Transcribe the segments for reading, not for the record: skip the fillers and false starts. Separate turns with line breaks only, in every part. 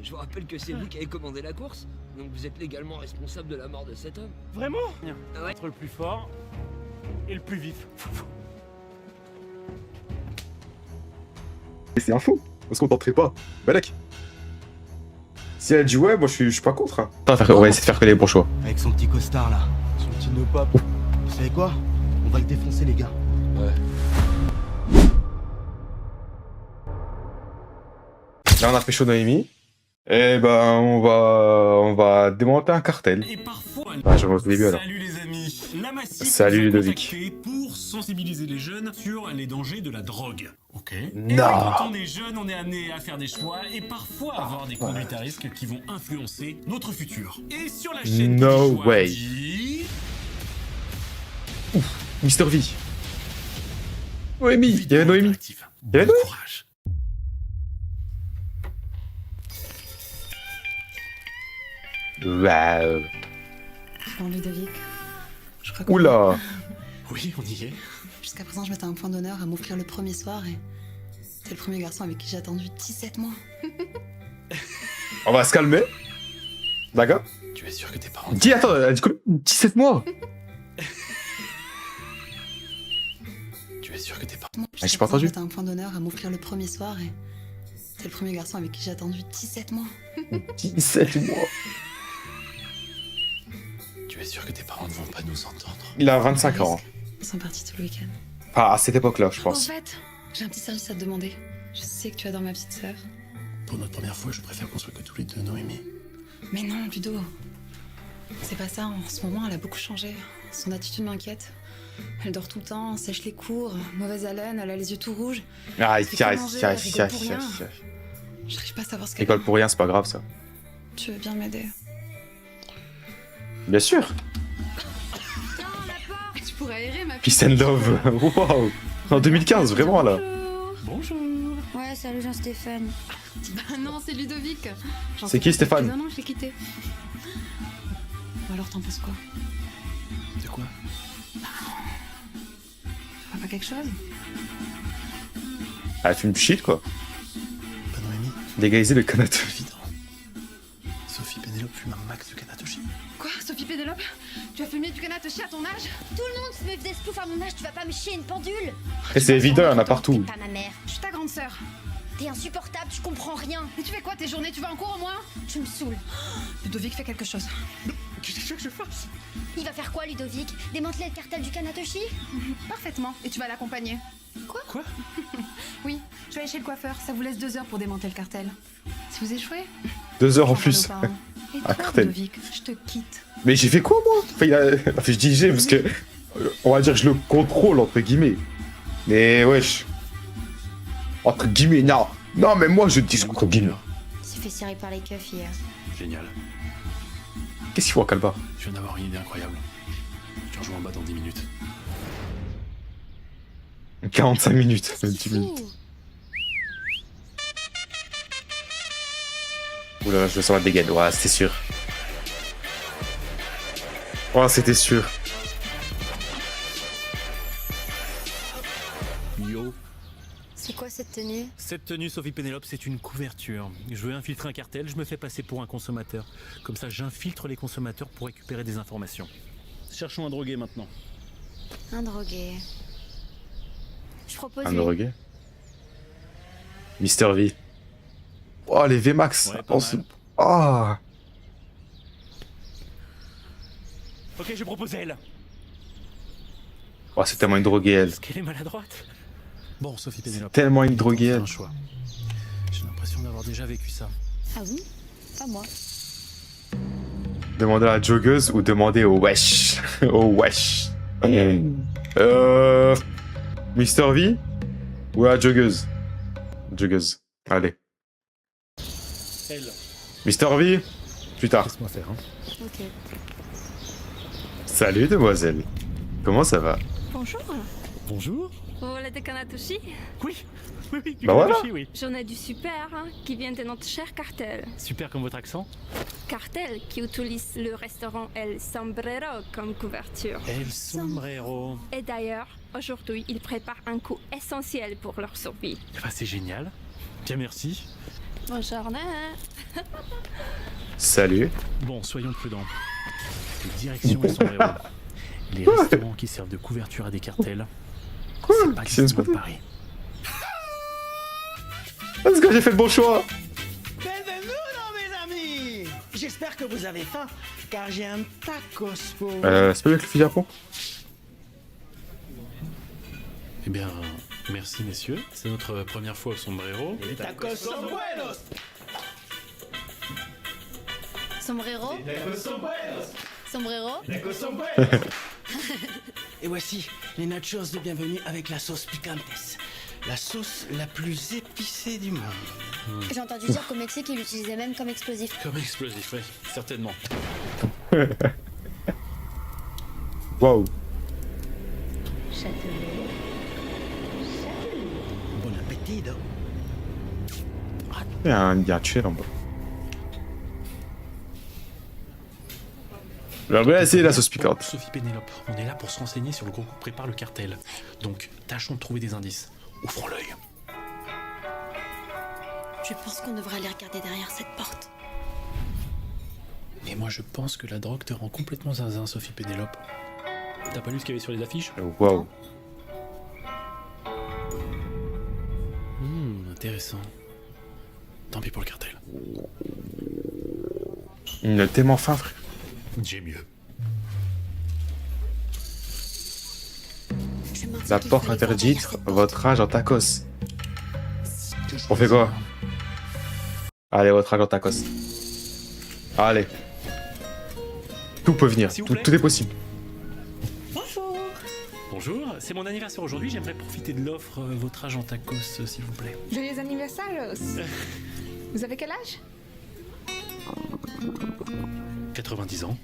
Je vous rappelle que c'est vous qui avez commandé la course, donc vous êtes légalement responsable de la mort de cet homme.
Vraiment?
Ouais.
Entre le plus fort et le plus vif.
C'est un faux. Parce qu'on tenterait pas. Balek. Si elle dit ouais, moi je suis pas contre. Hein. On va essayer de faire que les bons choix.
Avec son petit costard là, son petit nœud pop. Vous savez quoi? On va le défoncer les gars.
Ouais.
Là on a fait chaud Noémie. Et ben on va démonter un cartel.
Et parfois,
Je remonte au début alors.
salut les amis. La Massif
Salut,
nous a
Ludovic.
contactés pour sensibiliser les jeunes sur les dangers de la drogue. Ok.
Non.
Et quand on est jeune, on est amené à faire des choix et parfois avoir des conduites à risque qui vont influencer notre futur. Et sur la chaîne
No
qui dit choix
way.
dit...
Mister V. Noémie. Il y avait Noémie.
Interactif.
Il y avait
Bon
Noémie.
courage.
Waouh.
Bon, Ludovic, je crois que
Oula.
Oui, on y est.
jusqu'à présent, je mettais un point d'honneur à m'offrir le premier soir et t'es le premier garçon avec qui j'ai attendu 17 mois.
On va se calmer. D'accord.
Tu es sûr que tes parents...
Dis, attends, elle a dit quoi? 17 mois.
Tu es sûr que tes parents...
Jusqu'à
j'ai pas
présent,
entendu.
je mettais un point d'honneur à m'offrir le premier soir et t'es le premier garçon avec qui j'ai attendu 17 mois.
17 mois.
Tu es sûr que tes parents ne vont pas nous entendre?
Il a 25 ans.
Ils sont partis tout le week-end.
Enfin, à cette époque-là, je
En
pense.
fait, j'ai un petit service à te demander. Je sais que tu adores ma petite sœur.
Pour notre première fois, je préfère qu'on soit que tous les deux, Noémie.
Mais non, Ludo. C'est pas ça, en ce moment, elle a beaucoup changé. Son attitude m'inquiète. Elle dort tout le temps, sèche les cours, mauvaise haleine, elle a les yeux tout rouges.
Ah, il
C'est
tire,
pas
il
manger,
tire,
elle
il
rigole
tire,
pour
il tire,
rien.
il tire.
J'arrive pas à savoir ce qu'elle
École pour rien, c'est pas grave ça.
Tu veux bien m'aider?
Bien sûr.
Tu pourrais aérer ma
Peace and love. Wow. En 2015, vraiment là.
Bonjour.
Ouais, salut Jean-Stéphane.
Bah non, c'est Ludovic.
C'est qui, Stéphane?
Non, non, je l'ai quitté. Ou alors t'en penses quoi?
De quoi?
Pas quelque chose?
Elle fume shit quoi.
Pas Noémie.
Légaliser le canapé.
Évident. Sophie Pénélope fume un max de Kanatoshi.
Quoi, Sophie Pénélope? Tu as fumé du canatoshi à ton âge?
Tout le monde se met des sploufs à mon âge, tu vas pas me chier une pendule?
Et c'est évident, il y en a
T'es
partout.
pas ma mère.
Je suis ta grande sœur.
T'es insupportable, je comprends rien.
Et tu fais quoi tes journées? Tu vas en cours au moins?
Tu me saoules.
Ludovic fait quelque chose.
Qu'est-ce que tu veux que je fasse?
Il va faire quoi, Ludovic? Démanteler le cartel du Kanatoshi?
Parfaitement. Et tu vas l'accompagner.
Quoi?
Oui, je vais aller chez le coiffeur. Ça vous laisse 2 heures pour démanteler le cartel. Si vous échouez,
2 heures en
j'en
plus.
parle aux parents. Et
Un
toi,
cartel.
Ludovic, je te quitte.
Mais j'ai fait quoi moi? Enfin, je dis j'ai parce que on va dire que je le contrôle entre guillemets. Mais wesh. Entre guillemets, non. Non mais moi je dis entre guillemets.
Il s'est fait cirer par les keufs hier.
Génial.
Qu'est-ce qu'il faut à Calba?
Je viens d'avoir une idée incroyable. Je te rejoins en bas dans 10 minutes.
45 minutes, même 10 minutes. Oula, je me sens la dégaine. Ouais, c'était sûr. Ouais, c'était sûr.
Yo.
C'est quoi cette tenue?
Cette tenue, Sophie Pénélope, c'est une couverture. Je veux infiltrer un cartel, je me fais passer pour un consommateur. Comme ça, j'infiltre les consommateurs pour récupérer des informations. Cherchons un drogué maintenant.
Un drogué. Je propose
Un
une...
drogué. Mister V. Oh, les VMAX.
Ouais, pas
Oh,
mal.
c'est- oh.
Ok, je propose elle.
Oh, c'est tellement une droguée, elle.
Est-ce qu'elle est maladroite? Bon, Sophie Pénélope.
Tellement une droguée,
fais
elle.
un choix. J'ai l'impression d'avoir déjà vécu ça.
Ah oui? Pas moi.
Demander à la joggeuse ou demander au wesh. Au wesh. Mister V ou à la joggeuse? Joggeuse. Allez.
Elle.
Mister V, plus tard.
Laisse-moi faire, hein.
Ok.
Salut, demoiselle. Comment ça va?
Bonjour.
Bonjour.
Vous voulez des Kanatoshi?
Oui. Oui, du
Bah voilà.
Kanatoshi, oui.
J'en ai du super hein, qui vient de notre cher cartel.
Super comme votre accent.
Cartel qui utilise le restaurant El Sombrero comme couverture.
El Sombrero.
Et d'ailleurs, aujourd'hui, ils préparent un coup essentiel pour leur survie.
Bah, c'est génial. Bien, merci.
Bonjour.
Salut.
Bon, soyons prudents. Direction et sombrero. Les restaurants qui servent de couverture à des cartels. C'est pas
Qu'est-ce qui vient de se
exactement
passer?
Paris.
Parce que j'ai fait le bon choix.
Bienvenue, mes amis. J'espère que vous avez faim, car j'ai un tacos pour vous.
C'est pas lui avec le fusil à pompe?
Eh bien, merci messieurs. C'est notre première fois au sombrero.
Les tacos son buenos.
Sombrero. Sombrero.
Et voici les nachos de bienvenue avec la sauce picantes. La sauce la plus épicée du monde.
J'ai entendu dire qu'au Mexique, ils l'utilisaient même comme explosif.
Comme explosif, oui, certainement.
Waouh.
Bon appétit, donc.
Il y a un tueur en bas. Alors, on va essayer la sauce piquante.
Sophie Pénélope, on est là pour se renseigner sur le groupe qui prépare le cartel. Donc, tâchons de trouver des indices. Ouvrons l'œil.
Je pense qu'on devrait aller regarder derrière cette porte.
Et moi, je pense que la drogue te rend complètement zinzin, Sophie Pénélope. T'as pas lu ce qu'il y avait sur les affiches?
Waouh.
Intéressant. Tant pis pour le cartel.
Il a tellement faim, frère.
J'ai mieux.
La porte interdite, votre âge en tacos. On fait quoi? Allez, votre âge en tacos. Allez. Tout peut venir,
S'il vous
tout,
plaît.
tout est possible.
Bonjour, c'est mon anniversaire aujourd'hui. J'aimerais profiter de l'offre votre âge en tacos, s'il vous plaît.
Joyeux anniversaire, Rose. Vous avez quel âge?
90 ans.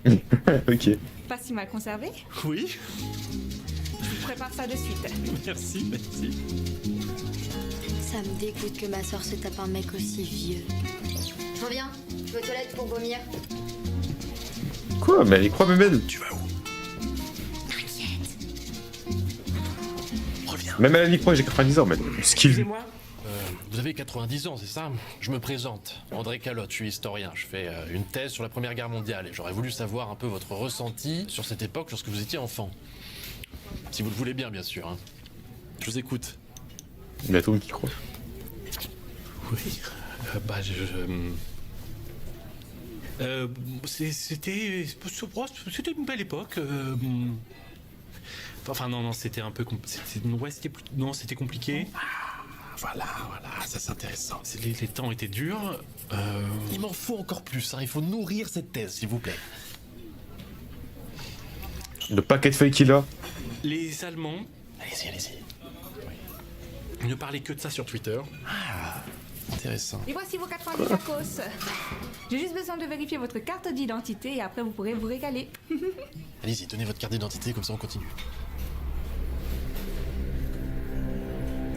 Ok.
Pas si mal conservé.
Oui.
Je vous prépare ça de suite.
Merci, merci.
Ça me dégoûte que ma soeur se tape un mec aussi vieux. Je reviens. Je vais aux toilettes pour vomir.
Quoi? Mais elle y croit même elle.
Tu vas où? Reviens.
Même elle y croit, j'ai 90 ans, mais ce qu'il...
Excusez-moi. Vous avez 90 ans, c'est ça? Je me présente. André Calotte, je suis historien. Je fais une thèse sur la Première Guerre mondiale et j'aurais voulu savoir un peu votre ressenti sur cette époque lorsque vous étiez enfant. Si vous le voulez bien sûr. Hein. Je vous écoute.
Il a tout le micro.
Oui. C'était une belle époque. Enfin non, c'était un peu c'était compliqué.
Voilà, ça c'est intéressant.
Les temps étaient durs.
Il m'en faut encore plus, hein. Il faut nourrir cette thèse, s'il vous plaît.
Le paquet de feuilles qu'il a.
Les Allemands
Allez-y.
ne parlaient que de ça sur Twitter.
Intéressant.
Et voici vos 90 tacos. J'ai juste besoin de vérifier votre carte d'identité et après vous pourrez vous régaler.
Allez-y, donnez votre carte d'identité, comme ça on continue.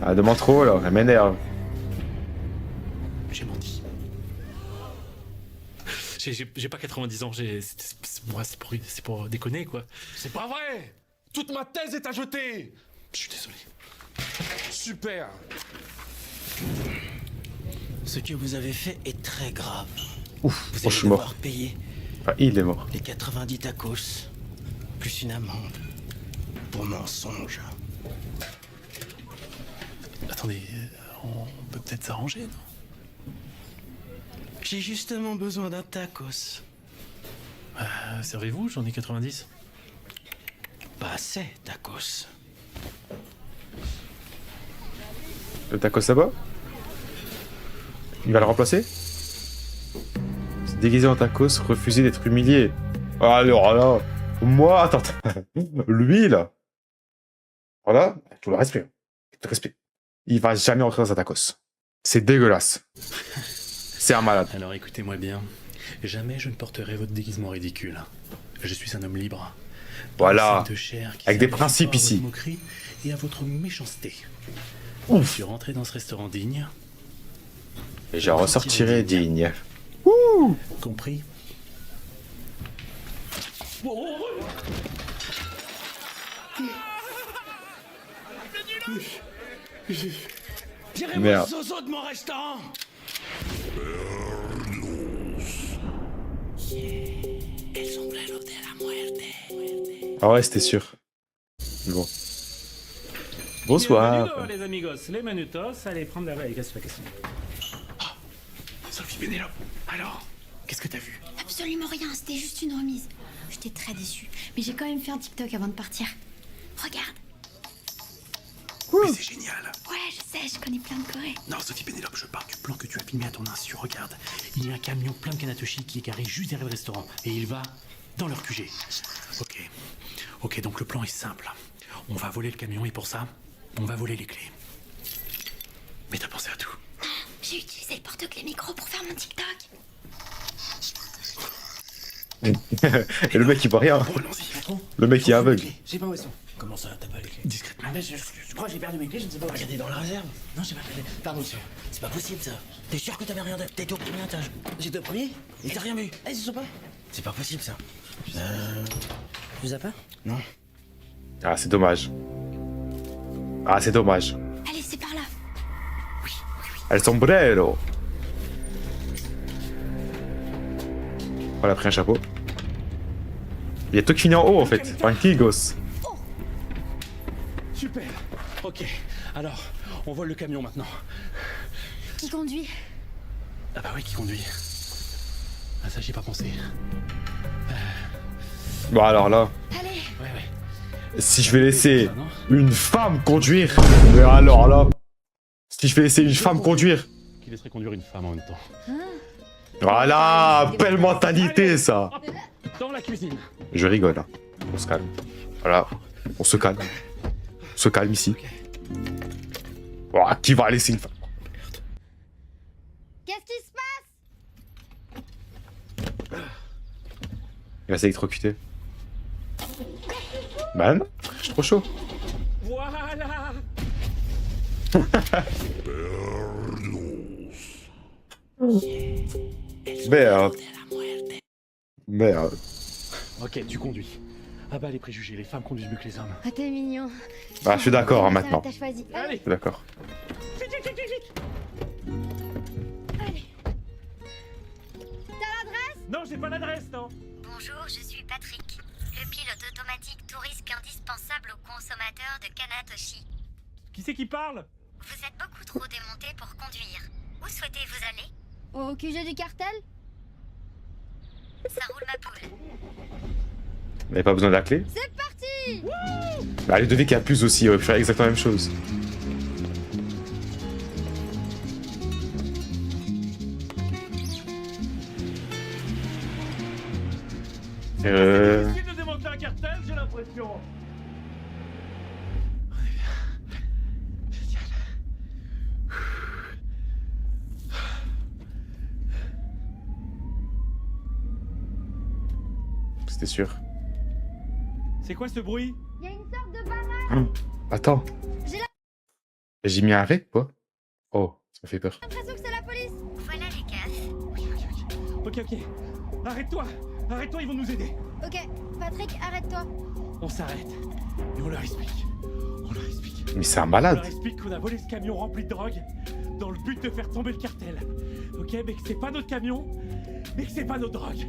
Ah, demande trop là, elle m'énerve.
J'ai menti. J'ai pas 90 ans, c'est pour déconner quoi.
C'est pas vrai! Toute ma thèse est à jeter!
Je suis désolé.
Super!
Ce que vous avez fait est très grave.
Ouf,
Vous
oh,
allez
je suis mort.
devoir payer
Enfin, il est mort.
les 90 tacos, plus une amende pour mensonge.
Attendez, on peut peut-être s'arranger, non?
J'ai justement besoin d'un tacos.
Servez-vous, j'en ai 90.
Pas assez tacos.
Le tacos là-bas? Il va le remplacer? Se déguiser en tacos, refuser d'être humilié. Alors là, moi, attends. Lui là. Voilà, tout le respect. Tout le respect. Il va jamais rentrer dans un tacos. C'est dégueulasse. C'est un malade.
Alors écoutez-moi bien. Jamais je ne porterai votre déguisement ridicule. Je suis un homme libre.
Voilà.
De chair qui
Avec des
s'adapte
principes
pas à votre
ici.
moquerie et à votre méchanceté.
Ouf.
Je suis rentré dans ce restaurant digne.
Et je ressortirai digne.
Compris?
Tirez
Merde.
vos zozos de mon restaurant!
Ah ouais, c'était sûr. Bon. Bonsoir.
Bienvenue, les amigos, les manutos, allez prendre la vague, qu'est-ce que c'est?
Sophie Pénélope, alors, qu'est-ce que t'as vu?
Absolument rien, c'était juste une remise. J'étais très déçue, mais j'ai quand même fait un TikTok avant de partir. Regarde.
Mais c'est génial.
Ouais, je sais, je connais plein de Corée.
Non, Sophie Pénélope, je parle du plan que tu as filmé à ton insu. Regarde, il y a un camion plein de kanatoshi qui est garé juste derrière le restaurant. Et il va dans leur QG. Ok. Ok, donc le plan est simple. On va voler le camion et pour ça, on va voler les clés. Mais t'as pensé à tout.
J'ai utilisé le porte-clés micro pour faire mon TikTok.
Et le mec il voit rien.
Bon, allons-y.
Le mec il est aveugle.
J'ai pas où elles sont. Comment ça, t'as pas les clés?
Discrètement.
Mais je crois que j'ai perdu mes clés, je ne sais pas où. Regardez dans la réserve. Non, j'ai pas les clés. Pardon, monsieur. C'est pas possible, ça. T'es sûr que t'avais rien d'autre? T'étais au premier étage. J'étais au premier? Et t'as rien vu? Eh, ils se sont pas? C'est pas possible, ça. Tu les as pas? Non.
Ah, c'est dommage. Ah, c'est dommage.
Allez, c'est par là.
El sombrero. Oh, elle a pris un chapeau. Il y a tout qui finit en haut en fait. Pankigos.
Super. Ok. Alors, on vole le camion maintenant.
Qui conduit?
Ah bah oui, qui conduit. Ah ça, j'y ai pas pensé.
Bon, alors là,
Allez.
Ouais, ouais.
si je vais laisser
Ça, non?
une femme conduire. Mais alors là. Si je vais laisser une femme conduire.
Qui laisserait conduire une femme en même temps?
Voilà, belle mentalité ça.
Hop, dans la cuisine.
Je rigole là. On se calme. Voilà, on se calme. On se calme ici. Oh, qui va laisser une femme?
Qu'est-ce qui se passe?
Il va s'électrocuter. Man, je suis trop chaud.
Voilà.
Merde. Merde.
Ok, tu conduis. Ah bah les préjugés, les femmes conduisent mieux que les hommes.
Ah, t'es mignon.
Ah, je suis d'accord hein, maintenant.
T'as choisi.
Allez.
Je suis d'accord.
Vite, vite, vite, vite, vite.
Allez. T'as l'adresse?
Non, j'ai pas l'adresse, non.
Bonjour, je suis Patrick, le pilote automatique tout risque indispensable aux consommateurs de Kanatoshi.
Qui c'est qui parle?
Vous êtes beaucoup trop démonté pour conduire. Où souhaitez-vous aller? Au QG du cartel? Ça roule ma poule.
Vous n'avez pas besoin de la clé?
C'est parti!
Bah, Ludovic a plus aussi, il aurait pu faire exactement la même chose.
Difficile de démonter un cartel, j'ai l'impression.
C'était sûr.
C'est quoi ce bruit?
Il y a une sorte de barrage.
Attends.
J'ai
J'ai mis un ré, quoi? Oh, ça m'a fait peur.
l'impression que c'est la police. Voilà les keufs.
Ok, ok. Arrête-toi. Arrête-toi, ils vont nous aider.
Ok, Patrick, arrête-toi.
On s'arrête. Et on leur explique. On leur explique.
Mais c'est un
On
malade.
leur explique qu'on a volé ce camion rempli de drogue dans le but de faire tomber le cartel. Ok, mais que c'est pas notre camion, mais que c'est pas notre drogue.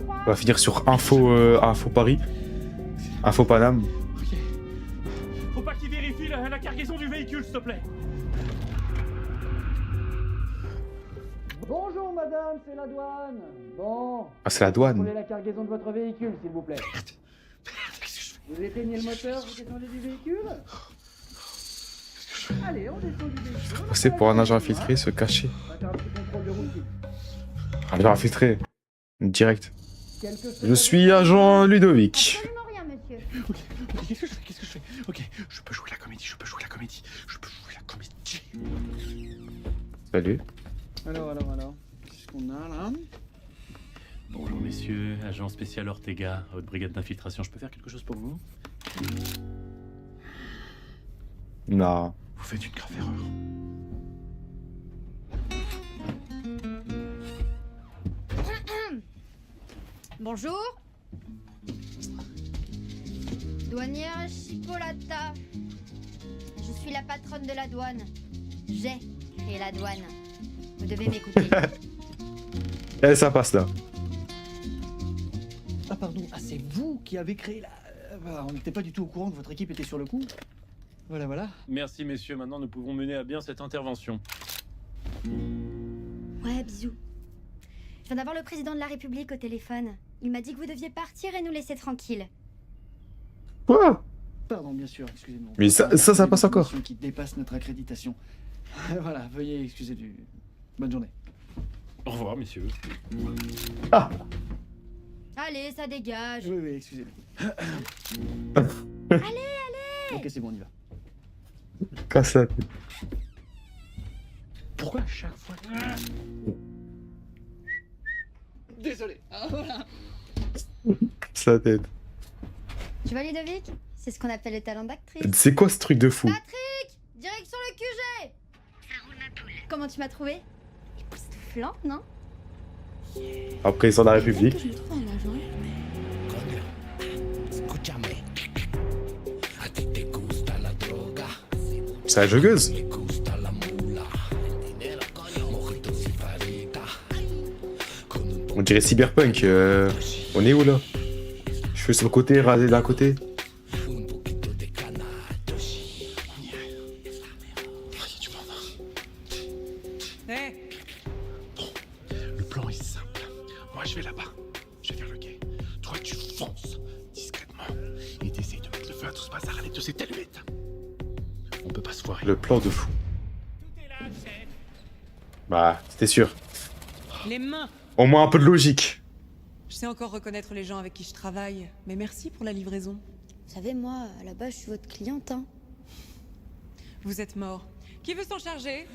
On va finir sur Info Paris. Info Paname.
Ok. Faut pas qu'ils vérifient la cargaison du véhicule, s'il te plaît.
Bonjour madame, c'est la douane. Bon,
Ah, c'est la douane.
prenez la cargaison de votre véhicule, s'il vous plaît. Vous éteignez le moteur, vous descendez du véhicule. Allez, on descend du véhicule.
Passer pour un agent infiltré, se cacher.
On va faire un petit contrôle de routine.
Un agent infiltré. Direct.
Quelques
Je
secondes.
suis agent Ludovic.
Absolument rien, monsieur.
Ok, qu'est-ce que je fais? Qu'est-ce que je fais? Ok, je peux jouer la comédie, je peux jouer la comédie, je peux jouer la comédie.
Salut.
Alors, qu'est-ce qu'on a là?
Bonjour messieurs, agent spécial Ortega, haute brigade d'infiltration, je peux faire quelque chose pour vous?
Non.
Vous faites une grave erreur.
Bonjour. Douanière Chipolata. Je suis la patronne de la douane. J'ai créé la douane. Vous devez m'écouter.
Elle est sympa, cela.
Ah pardon, ah c'est vous qui avez créé la... Voilà, on n'était pas du tout au courant que votre équipe était sur le coup. Voilà, voilà.
Merci messieurs, maintenant nous pouvons mener à bien cette intervention.
Ouais, bisous. Je viens d'avoir le président de la République au téléphone. Il m'a dit que vous deviez partir et nous laisser tranquilles.
Quoi?
Pardon, bien sûr, excusez-moi.
Mais ça passe encore.
Qui dépasse notre accréditation. Voilà, veuillez excuser du... Bonne journée.
Au revoir messieurs.
Ah.
Allez, ça dégage.
Oui, oui, excusez-moi.
Allez.
Ok, c'est bon, on y va.
Casse la tête.
Pourquoi à chaque fois... Désolé. Ah, voilà.
Casse la tête.
Tu vois, Ludovic? C'est ce qu'on appelle le talent d'actrice.
C'est quoi ce truc de fou?
Patrick! Direction le QG! Ça roule ma poule. Comment tu m'as trouvé? Époustouflant, non?
Après, ils sont de la République.
Je me trouve en agent.
C'est la joggeuse. On dirait cyberpunk. On est où là? Cheveux sur le côté, rasé d'un côté.
Le plan est simple. Moi, je vais là-bas. Je vais faire le quai. Toi, tu fonces discrètement et t'essayes de mettre le feu à tout ce bazar avec de ces taluettes. On peut pas se foirer.
Le plan de fou. Bah, c'était sûr.
Les mains.
Au moins un peu de logique.
Je sais encore reconnaître les gens avec qui je travaille, mais merci pour la livraison.
Vous savez, moi, à la base, je suis votre cliente, hein.
Vous êtes mort. Qui veut s'en charger?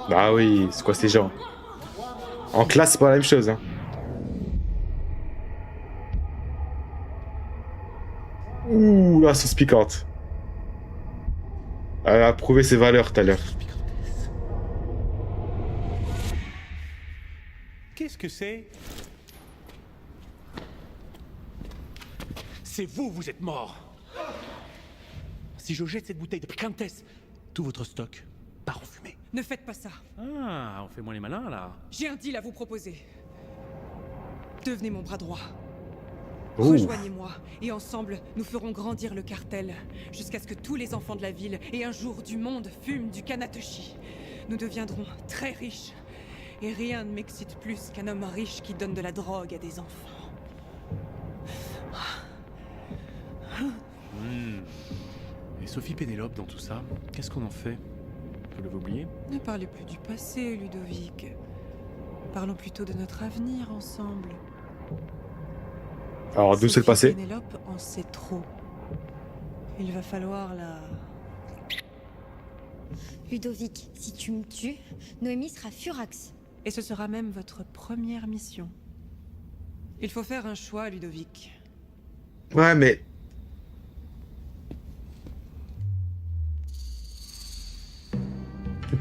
Bah oui, c'est quoi ces gens? En classe, c'est pas la même chose, hein. Ouh, la sauce piquante. Elle a prouvé ses valeurs tout à l'heure.
Qu'est-ce que c'est? C'est vous, vous êtes mort. Si je jette cette bouteille de picantes, tout votre stock part en fumée.
Ne faites pas ça.
Ah, on fait moins les malins là.
J'ai un deal à vous proposer. Devenez mon bras droit.
Ouh.
Rejoignez-moi et ensemble, nous ferons grandir le cartel jusqu'à ce que tous les enfants de la ville et un jour du monde fument du kanatoshi. Nous deviendrons très riches. Et rien ne m'excite plus qu'un homme riche qui donne de la drogue à des enfants.
Et Sophie Pénélope dans tout ça, qu'est-ce qu'on en fait? Vous l'avez oublié?
Ne parlez plus du passé, Ludovic. Parlons plutôt de notre avenir ensemble.
Alors, d'où c'est le passé?
Pénélope en sait trop. Il va falloir la...
Ludovic, si tu me tues, Noémie sera furax.
Et ce sera même votre première mission. Il faut faire un choix, Ludovic.
Ouais, mais...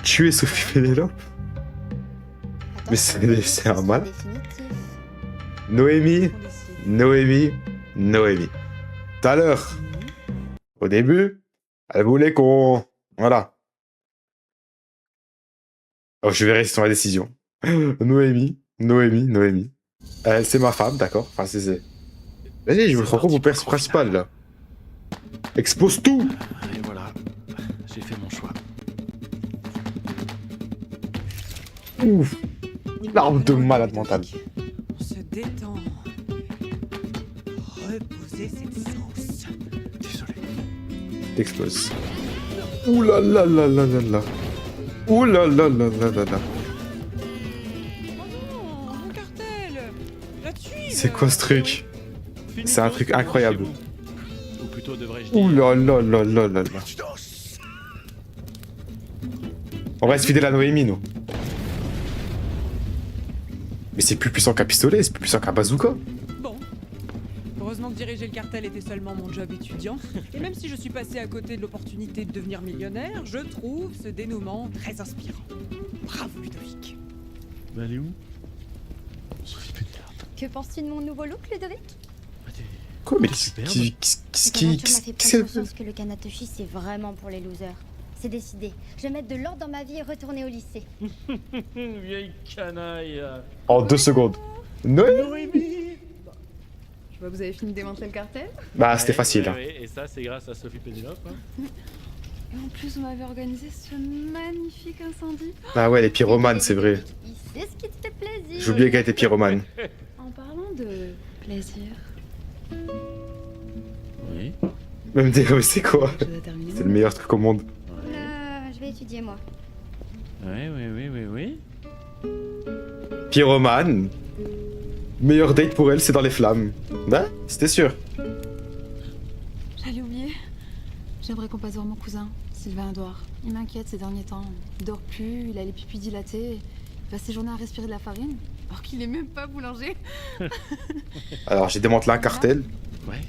Tuer Sophie Pénélope? Mais c'est un mal. Noémie, Noémie, Noémie. Tout à l'heure, au début, elle voulait qu'on... Voilà. Oh, je verrai sur la décision. Noémie, Noémie, Noémie. C'est ma femme, d'accord. Enfin, c'est... Vas-y, je vous le rends compte, mon père principal, là. Expose tout.
Et voilà, j'ai fait mon choix.
Ouf. L'arme de malade mental.
On se détend. Reposez cette sauce.
Désolé.
T'exploses. Ouh là là là là là là. Ouh là là là là là là.
Oh non, mon cartel. La tuile.
C'est quoi ce truc? C'est un truc incroyable.
Ou plutôt devrais-je
Ouh
dire...
là là là là là là. On reste fidèle à Noémie, nous. Mais c'est plus puissant qu'un pistolet, c'est plus puissant qu'un bazooka.
Bon. Heureusement que diriger le cartel était seulement mon job étudiant. Et même si je suis passé à côté de l'opportunité de devenir millionnaire, je trouve ce dénouement très inspirant. Bravo, Ludovic.
Bah, elle est où? Sophie Pénélope.
Que penses-tu de mon nouveau look, Ludovic?
Quoi, mais
Cette aventure m'a fait prendre conscience que le Kanatoshi, c'est vraiment pour les losers. c'est décidé. Je vais mettre de l'ordre dans ma vie et retourner au lycée.
Vieille canaille.
En 2 secondes. Noémie.
Noémie.
Je vois que vous avez fini de démanteler le cartel.
Bah, c'était facile. Hein.
Et ça, c'est grâce à Sophie Pénélope. Hein.
Et en plus, vous m'avez organisé ce magnifique incendie.
Ah ouais, les pyromanes, c'est vrai.
Il sait ce qui te fait plaisir.
J'ai oublié qu'elle était pyromane.
En parlant de plaisir,
Oui.
Même des... c'est quoi?
je dois terminer.
C'est le meilleur truc au monde.
Je vais étudier, moi.
Oui.
Pyromane. Meilleur date pour elle, c'est dans les flammes. Bah, c'était sûr.
J'allais oublier. J'aimerais qu'on passe voir mon cousin, Sylvain Edouard. Il m'inquiète ces derniers temps. Il dort plus, il a les pupilles dilatées. Il passe ses journées à respirer de la farine, alors qu'il est même pas boulanger.
Alors, j'ai démantelé un cartel.
Ouais.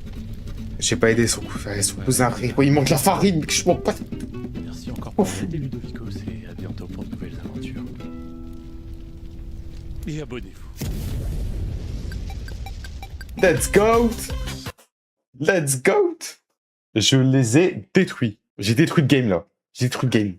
J'ai pas aidé son cousin. Il manque la farine, mais que je manque pas.
Merci encore pour l'aider, Ludovicos, et à bientôt pour de nouvelles aventures. Et abonnez-vous.
Let's go! Let's go! Je les ai détruits. J'ai détruit le game là. J'ai détruit le game.